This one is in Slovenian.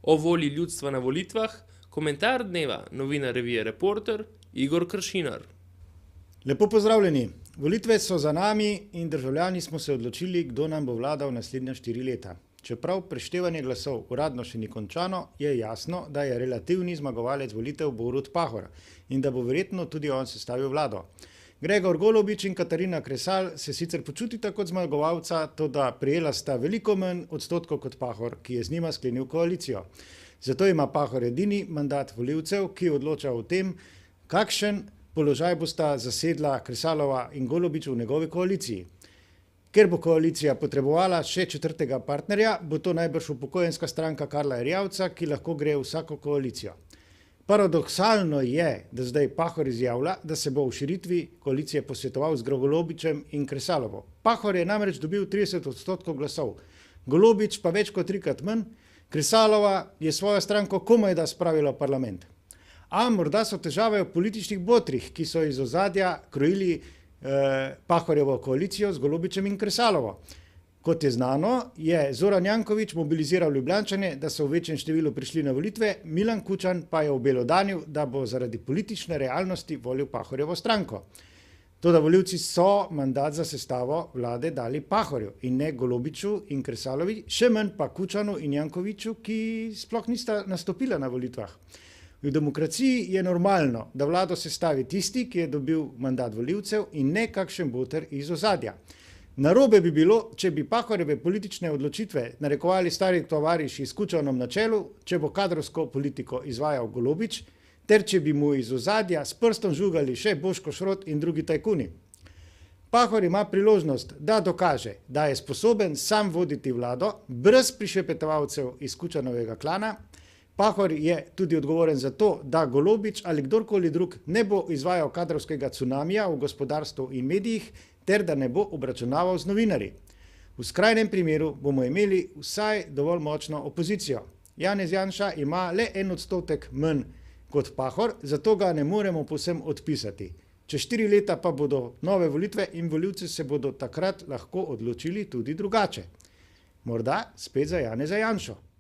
O volji ljudstva na volitvah, komentar dneva, novinar revije Reporter, Igor Kršinar. Lepo pozdravljeni. Volitve so za nami in državljani smo se odločili, kdo nam bo vladal naslednja 4 leta. Čeprav preštevanje glasov uradno še ni končano, je jasno, da je relativni zmagovalec volitev Borut Pahor in da bo verjetno tudi on sestavil vlado. Gregor Golobič in Katarina Kresal se sicer počutita kot zmagovalca, toda prejela sta veliko manj odstotkov kot Pahor, ki je z njima sklenil koalicijo. Zato ima Pahor edini mandat volivcev, ki odloča o tem, kakšen položaj bosta zasedla Kresalova in Golobič v njegovi koaliciji. Ker bo koalicija potrebovala še 4. partnerja, bo to najbrž upokojenska stranka Karla Erjavca, ki lahko gre v vsako koalicijo. Paradoksalno je, da zdaj Pahor izjavlja, da se bo v širitvi koalicije posvetoval z Golobičem in Kresalovo. Pahor je namreč dobil 30% glasov, Golobič pa več kot 3-krat manj, Kresalova je svojo stranko komajda spravila v parlament. A morda so težave v političnih botrih, ki so iz ozadja krojili Pahorjevo koalicijo z Golobičem in Kresalovo. Kot je znano, je Zoran Janković mobiliziral Ljubljančane, da so v večjem številu prišli na volitve, Milan Kučan pa je obelodanil, da bo zaradi politične realnosti volil Pahorjevo stranko. Toda volivci so mandat za sestavo vlade dali Pahorju in ne Golobiču in Kresalovi, še manj pa Kučanu in Jankoviću, ki sploh nista nastopila na volitvah. V demokraciji je normalno, da vlado sestavi tisti, ki je dobil mandat volivcev in ne kakšen boter iz ozadja. Narobe bi bilo, če bi Pahorjeve politične odločitve narekovali stari tovariši s Kučanom na čelu, če bo kadrovsko politiko izvajal Golobič, ter če bi mu iz ozadja s prstom žugali še Boško Šrot in drugi tajkuni. Pahor ima priložnost, da dokaže, da je sposoben sam voditi vlado, brez prišepetovalcev iz Kučanovega klana. Pahor je tudi odgovoren za to, da Golobič ali kdorkoli drug ne bo izvajal kadrovskega cunamija v gospodarstvu in medijih, ter da ne bo obračunaval z novinarji. V skrajnem primeru bomo imeli vsaj dovolj močno opozicijo. Janez Janša ima le 1% manj kot Pahor, zato ga ne moremo povsem odpisati. Čez 4 leta pa bodo nove volitve in volivci se bodo takrat lahko odločili tudi drugače. Morda spet za Janeza Janšo.